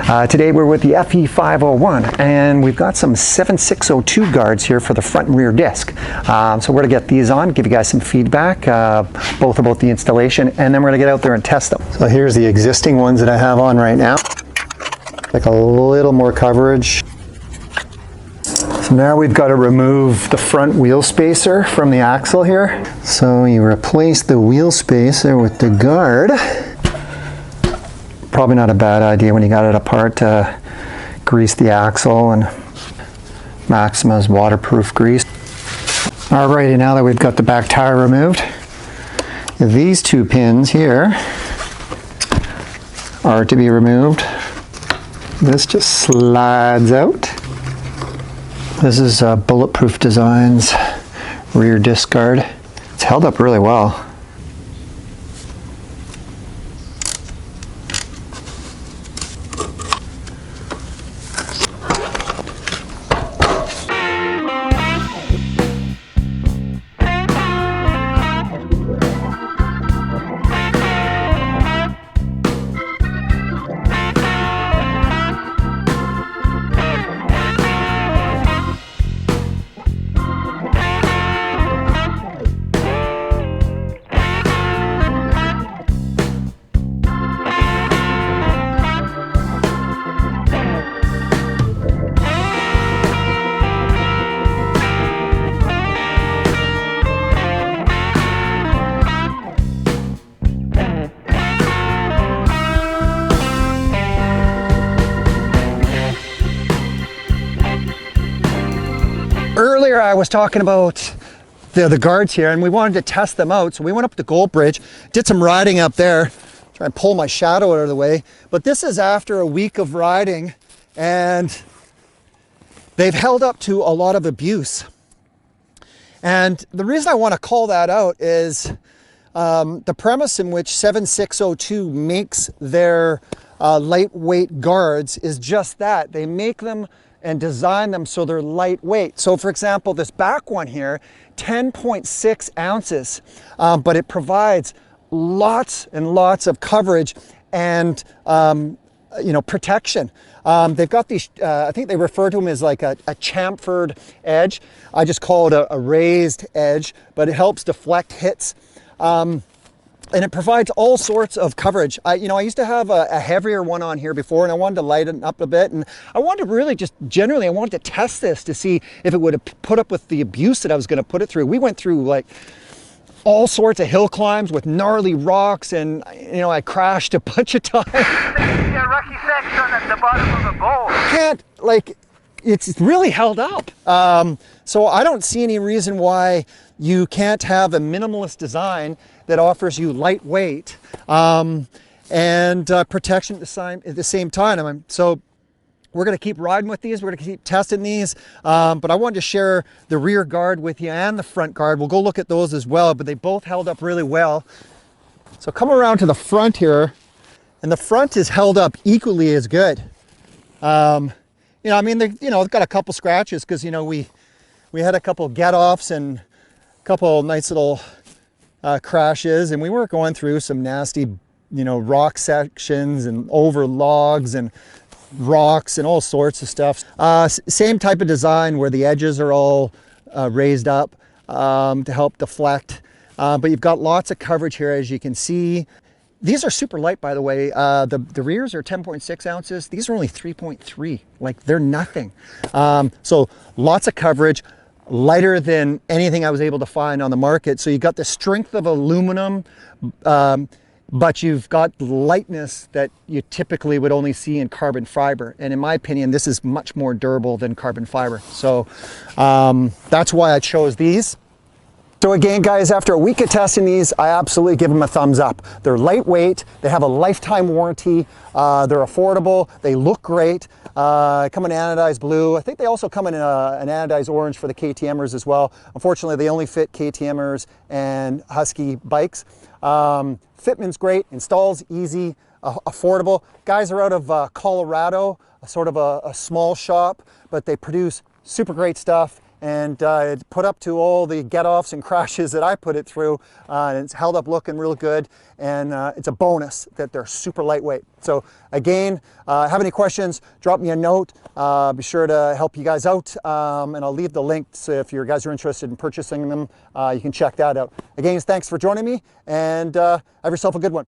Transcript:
Today we're with the FE501 and we've got some 7602 guards here for the front and rear disc. So we're going to get these on, give you guys some feedback, both about the installation, and then we're going to get out there and test them. So here's the existing ones that I have on right now. Like a little more coverage. So now we've got to remove the front wheel spacer from the axle here. So you replace the wheel spacer with the guard. Probably not a bad idea when you got it apart to grease the axle, and Maxima's waterproof grease. Alrighty, now that we've got the back tire removed, these two pins here are to be removed. This just slides out. This is Bulletproof Designs rear disc guard. It's held up really well. Earlier I was talking about the guards here, and we wanted to test them out, so we went up to Gold Bridge, did some riding up there, try and pull my shadow out of the way. But this is after a week of riding, and they've held up to a lot of abuse. And the reason I want to call that out is the premise in which 7602 makes their lightweight guards is just that. They make them and design them so they're lightweight. So for example, this back one here, 10.6 ounces, but it provides lots and lots of coverage and protection. They've got these, I think they refer to them as like a chamfered edge. I just call it a raised edge, but it helps deflect hits. And it provides all sorts of coverage. I used to have a heavier one on here before, and I wanted to lighten up a bit. And I wanted to really just generally, I wanted to test this to see if it would have put up with the abuse that I was going to put it through. We went through like all sorts of hill climbs with gnarly rocks, and I crashed a bunch of times. Yeah, rocky section at the bottom of the bowl. It's really held up. So I don't see any reason why you can't have a minimalist design that offers you lightweight and protection at the same time. So we're going to keep riding with these. We're going to keep testing these. But I wanted to share the rear guard with you and the front guard. We'll go look at those as well, but they both held up really well. So come around to the front here, and the front is held up equally as good. They've got a couple scratches because, we had a couple get-offs and a couple nice little crashes, and we were going through some nasty, rock sections and over logs and rocks and all sorts of stuff. Same type of design where the edges are all raised up to help deflect. But you've got lots of coverage here, as you can see. These are super light, by the way. The rears are 10.6 ounces. These are only 3.3. Like, they're nothing. So lots of coverage, lighter than anything I was able to find on the market. So you got the strength of aluminum, but you've got lightness that you typically would only see in carbon fiber. And in my opinion, this is much more durable than carbon fiber. So that's why I chose these. So again, guys, after a week of testing these, I absolutely give them a thumbs up. They're lightweight, they have a lifetime warranty, they're affordable, they look great, come in anodized blue. I think they also come in an anodized orange for the KTMers as well. Unfortunately, they only fit KTMers and Husky bikes. Fitment's great, installs easy, affordable. Guys are out of Colorado, sort of a small shop, but they produce super great stuff. and it put up to all the get-offs and crashes that I put it through, and it's held up looking real good, and it's a bonus that they're super lightweight. So again, have any questions, drop me a note. Be sure to help you guys out, and I'll leave the link, so if you guys are interested in purchasing them, you can check that out. Again, thanks for joining me, and have yourself a good one.